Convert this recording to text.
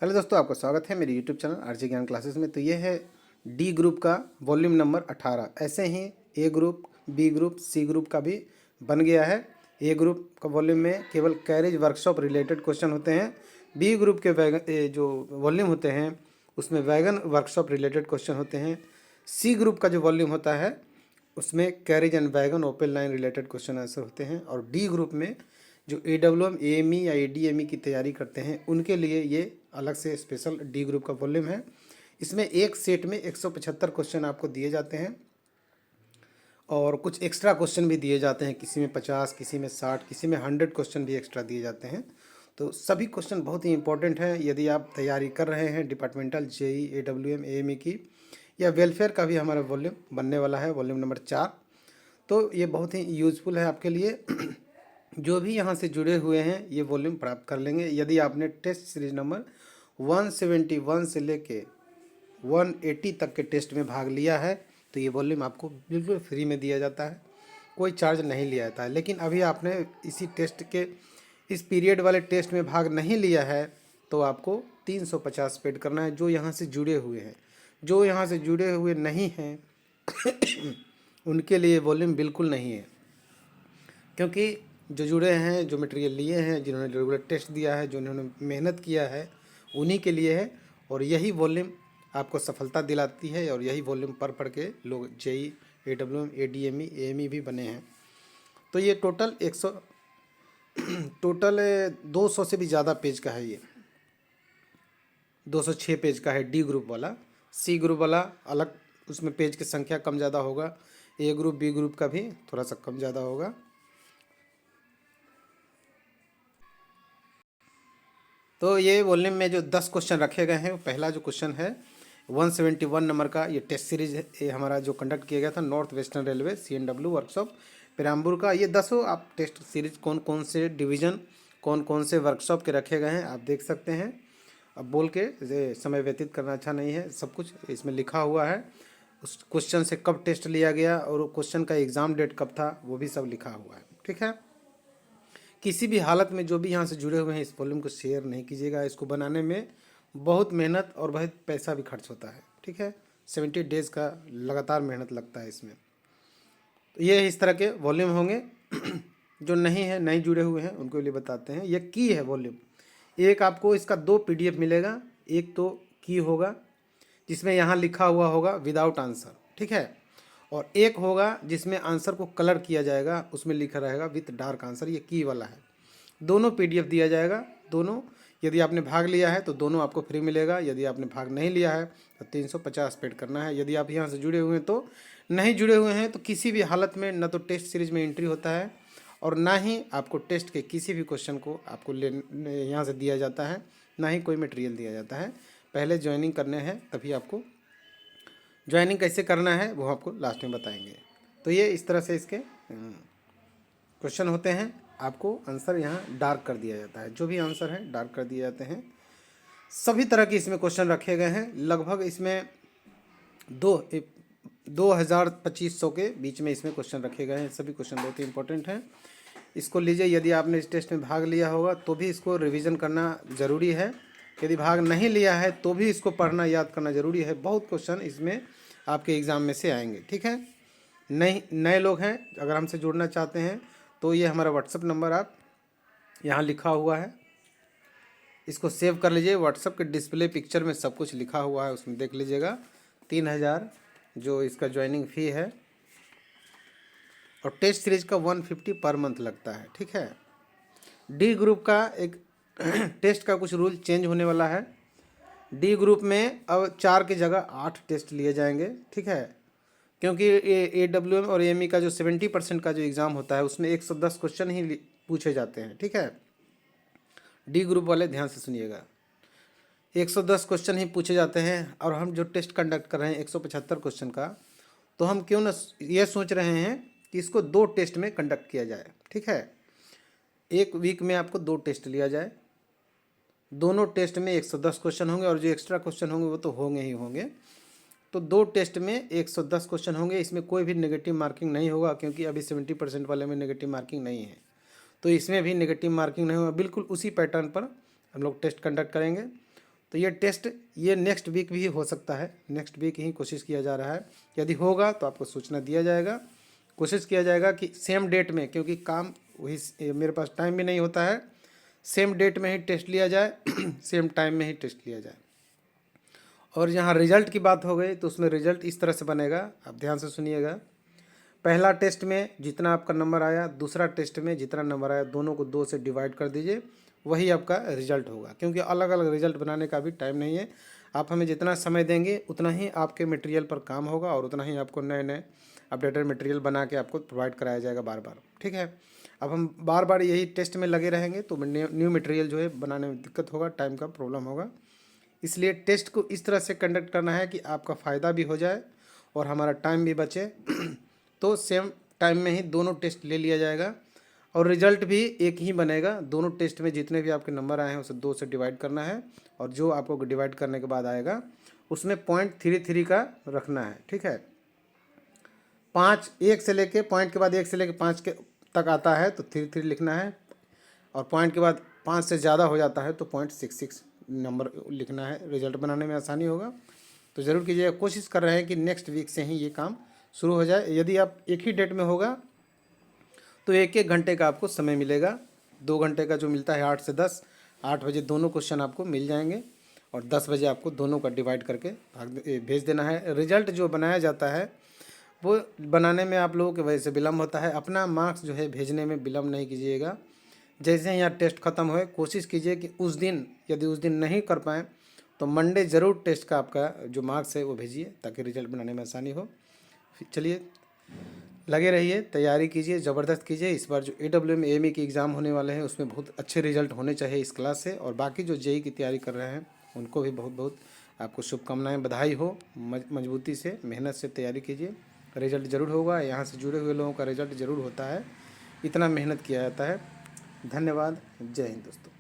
Hello दोस्तों, आपका स्वागत है मेरे YouTube channel RJ Gyan classes में। तो ये है डी ग्रुप का वॉल्यूम नंबर 18। ऐसे ही A group, B group, C group का भी बन गया है। ए ग्रुप का वॉल्यूम में केवल कैरेज वर्कशॉप रिलेटेड क्वेश्चन होते हैं। बी ग्रुप के जो वॉल्यूम होते हैं उसमें वैगन वर्कशॉप रिलेटेड क्वेश्चन होते हैं। सी ग्रुप का जो वॉल्यूम होता है उसमें carriage and wagon open line related question answer होते हैं। और डी ग्रुप में जो AWM AME या ADME की तैयारी करते हैं उनके लिए ये अलग से स्पेशल डी ग्रुप का वॉल्यूम है। इसमें एक सेट में 175 क्वेश्चन आपको दिए जाते हैं और कुछ एक्स्ट्रा क्वेश्चन भी दिए जाते हैं। किसी में 50, किसी में 60, किसी में 100 क्वेश्चन भी एक्स्ट्रा दिए जाते हैं। तो सभी क्वेश्चन बहुत ही इंपॉर्टेंट हैं यदि आप तैयारी कर रहे हैं डिपार्टमेंटल JEE AWM AME की, या वेलफेयर का भी हमारा वॉल्यूम बनने वाला है, वॉल्यूम नंबर 4। तो ये बहुत ही यूज़फुल है आपके लिए। जो भी यहाँ से जुड़े हुए हैं ये वॉल्यूम प्राप्त कर लेंगे। यदि आपने टेस्ट सीरीज नंबर 171 से लेके 180 तक के टेस्ट में भाग लिया है तो ये वॉल्यूम आपको बिल्कुल फ्री में दिया जाता है, कोई चार्ज नहीं लिया जाता है। लेकिन अभी आपने इसी टेस्ट के इस पीरियड वाले टेस्ट में भाग नहीं लिया है तो आपको 350 पेड करना है। जो यहाँ से जुड़े हुए हैं, जो यहाँ से जुड़े हुए नहीं हैं उनके लिए वॉल्यूम बिल्कुल नहीं है, क्योंकि जो जुड़े हैं, जो मटेरियल लिए हैं, जिन्होंने रेगुलर टेस्ट दिया है, जिन्होंने मेहनत किया है, उन्हीं के लिए है। और यही वॉल्यूम आपको सफलता दिलाती है और यही वॉल्यूम पढ़ के लोग JEE AWM ADME AME भी बने हैं। तो ये टोटल 200 से भी ज़्यादा पेज का है। ये 206 पेज का है डी ग्रुप वाला। सी ग्रुप वाला अलग, उसमें पेज की संख्या कम ज़्यादा होगा। ए ग्रुप, बी ग्रुप का भी थोड़ा सा कम ज़्यादा होगा। तो ये वॉल्यूम में जो 10 क्वेश्चन रखे गए हैं, पहला जो क्वेश्चन है 171 नंबर का, ये टेस्ट सीरीज ये हमारा जो कंडक्ट किया गया था north western railway CNW workshop Perambur का। ये 10 आप टेस्ट सीरीज कौन कौन से डिवीज़न, कौन कौन से वर्कशॉप के रखे गए हैं आप देख सकते हैं। अब बोल के समय व्यतीत करना अच्छा नहीं है, सब कुछ इसमें लिखा हुआ है। उस क्वेश्चन से कब टेस्ट लिया गया और क्वेश्चन का एग्ज़ाम डेट कब था वो भी सब लिखा हुआ है, ठीक है। किसी भी हालत में जो भी यहाँ से जुड़े हुए हैं इस वॉल्यूम को शेयर नहीं कीजिएगा। इसको बनाने में बहुत मेहनत और बहुत पैसा भी खर्च होता है, ठीक है। 70 डेज़ का लगातार मेहनत लगता है इसमें। तो ये इस तरह के वॉल्यूम होंगे। जो नहीं जुड़े हुए हैं उनको लिए बताते हैं। ये की है वॉल्यूम। एक आपको इसका 2 PDF मिलेगा। एक तो की होगा जिसमें यहाँ लिखा हुआ होगा विदाउट आंसर, ठीक है। और एक होगा जिसमें आंसर को कलर किया जाएगा, उसमें लिखा रहेगा विथ डार्क आंसर, ये की वाला है। दोनों PDF दिया जाएगा। दोनों यदि आपने भाग लिया है तो दोनों आपको फ्री मिलेगा। यदि आपने भाग नहीं लिया है तो 350 पेड करना है। यदि आप यहाँ से जुड़े हुए हैं तो, नहीं जुड़े हुए हैं तो किसी भी हालत में न तो टेस्ट सीरीज में एंट्री होता है और ना ही आपको टेस्ट के किसी भी क्वेश्चन को आपको यहाँ से दिया जाता है, ना ही कोई मटेरियल दिया जाता है। पहले ज्वाइनिंग करने हैं तभी आपको, ज्वाइनिंग कैसे करना है वो आपको लास्ट में बताएंगे। तो ये इस तरह से इसके क्वेश्चन होते हैं। आपको आंसर यहाँ डार्क कर दिया जाता है, जो भी आंसर है डार्क कर दिए जाते हैं। सभी तरह के इसमें क्वेश्चन रखे गए हैं। लगभग इसमें 2500 के बीच में इसमें क्वेश्चन रखे गए हैं। सभी क्वेश्चन बहुत ही इंपॉर्टेंट हैं। इसको लीजिए, यदि आपने इस टेस्ट में भाग लिया होगा तो भी इसको रिवीजन करना ज़रूरी है। यदि भाग नहीं लिया है तो भी इसको पढ़ना, याद करना ज़रूरी है। बहुत क्वेश्चन इसमें आपके एग्ज़ाम में से आएंगे, ठीक है। नए लोग हैं, अगर हमसे जुड़ना चाहते हैं तो ये हमारा व्हाट्सअप नंबर आप यहाँ लिखा हुआ है, इसको सेव कर लीजिए। व्हाट्सअप के डिस्प्ले पिक्चर में सब कुछ लिखा हुआ है, उसमें देख लीजिएगा। 3000 जो इसका ज्वाइनिंग फ़ी है और टेस्ट सीरीज का 150 पर मंथ लगता है, ठीक है। डी ग्रुप का एक टेस्ट का कुछ रूल चेंज होने वाला है। डी ग्रुप में अब 4 की जगह 8 टेस्ट लिए जाएंगे, ठीक है। क्योंकि AWM और AME का जो 70% का जो एग्ज़ाम होता है उसमें 110 क्वेश्चन ही पूछे जाते हैं, ठीक है। डी ग्रुप वाले ध्यान से सुनिएगा, 110 क्वेश्चन ही पूछे जाते हैं। और हम जो टेस्ट कंडक्ट कर रहे हैं 175 क्वेश्चन का, तो हम क्यों ना ये सोच रहे हैं कि इसको 2 टेस्ट में कंडक्ट किया जाए, ठीक है। एक वीक में आपको 2 टेस्ट लिया जाए। दोनों टेस्ट में 110 क्वेश्चन होंगे और जो एक्स्ट्रा क्वेश्चन होंगे वो तो होंगे ही होंगे। तो 2 टेस्ट में 110 क्वेश्चन होंगे। इसमें कोई भी नेगेटिव मार्किंग नहीं होगा, क्योंकि अभी 70% वाले में नेगेटिव मार्किंग नहीं है। तो इसमें भी नेगेटिव मार्किंग नहीं होगा। बिल्कुल उसी पैटर्न पर हम लोग टेस्ट कंडक्ट करेंगे। तो ये टेस्ट ये नेक्स्ट वीक भी हो सकता है, नेक्स्ट वीक ही कोशिश किया जा रहा है। यदि होगा तो आपको सूचना दिया जाएगा। कोशिश किया जाएगा कि सेम डेट में, क्योंकि काम वही मेरे पास टाइम भी नहीं होता है, सेम डेट में ही टेस्ट लिया जाए सेम टाइम में ही टेस्ट लिया जाए। और यहाँ रिजल्ट की बात हो गई तो उसमें रिजल्ट इस तरह से बनेगा, आप ध्यान से सुनिएगा। पहला टेस्ट में जितना आपका नंबर आया, दूसरा टेस्ट में जितना नंबर आया, दोनों को 2 से डिवाइड कर दीजिए, वही आपका रिजल्ट होगा। क्योंकि अलग अलग रिजल्ट बनाने का भी टाइम नहीं है। आप हमें जितना समय देंगे उतना ही आपके मटेरियल पर काम होगा और उतना ही आपको नए नए अपडेटेड मटेरियल बना के आपको प्रोवाइड कराया जाएगा बार बार, ठीक है। अब हम बार बार यही टेस्ट में लगे रहेंगे तो न्यू मटेरियल जो है बनाने में दिक्कत होगा, टाइम का प्रॉब्लम होगा। इसलिए टेस्ट को इस तरह से कंडक्ट करना है कि आपका फ़ायदा भी हो जाए और हमारा टाइम भी बचे तो सेम टाइम में ही दोनों टेस्ट ले लिया जाएगा और रिजल्ट भी एक ही बनेगा। दोनों टेस्ट में जितने भी आपके नंबर आए हैं उसे 2 से डिवाइड करना है और जो आपको डिवाइड करने के बाद आएगा उसमें 0.33 का रखना है, ठीक है। 5 1 से लेके पॉइंट के बाद 1 से लेके 5 के तक आता है तो 33 लिखना है और पॉइंट के बाद 5 से ज़्यादा हो जाता है तो 0.66 नंबर लिखना है। रिजल्ट बनाने में आसानी होगा। तो ज़रूर कीजिएगा। कोशिश कर रहे हैं कि नेक्स्ट वीक से ही ये काम शुरू हो जाए। यदि आप एक ही डेट में होगा तो 1-1 घंटे का आपको समय मिलेगा। 2 घंटे का जो मिलता है 8 से 10, 8 बजे दोनों क्वेश्चन आपको मिल जाएंगे और 10 बजे आपको दोनों का डिवाइड करके भेज देना है। रिजल्ट जो बनाया जाता है वो बनाने में आप लोगों की वजह से विलम्ब होता है। अपना मार्क्स जो है भेजने में विलम्ब नहीं कीजिएगा। जैसे ही यहाँ टेस्ट ख़त्म होए कोशिश कीजिए कि उस दिन, यदि उस दिन नहीं कर पाएँ तो मंडे ज़रूर टेस्ट का आपका जो मार्क्स है वो भेजिए ताकि रिजल्ट बनाने में आसानी हो। चलिए लगे रहिए, तैयारी कीजिए, ज़बरदस्त कीजिए। इस बार जो AWM AME के एग्ज़ाम होने वाले हैं उसमें बहुत अच्छे रिजल्ट होने चाहिए इस क्लास से। और बाकी जो JEE की तैयारी कर रहे हैं उनको भी बहुत बहुत आपको शुभकामनाएँ, बधाई हो। मजबूती से मेहनत से तैयारी कीजिए, रिजल्ट ज़रूर होगा। यहाँ से जुड़े हुए लोगों का रिजल्ट ज़रूर होता है, इतना मेहनत किया जाता है। धन्यवाद। जय हिंद दोस्तों।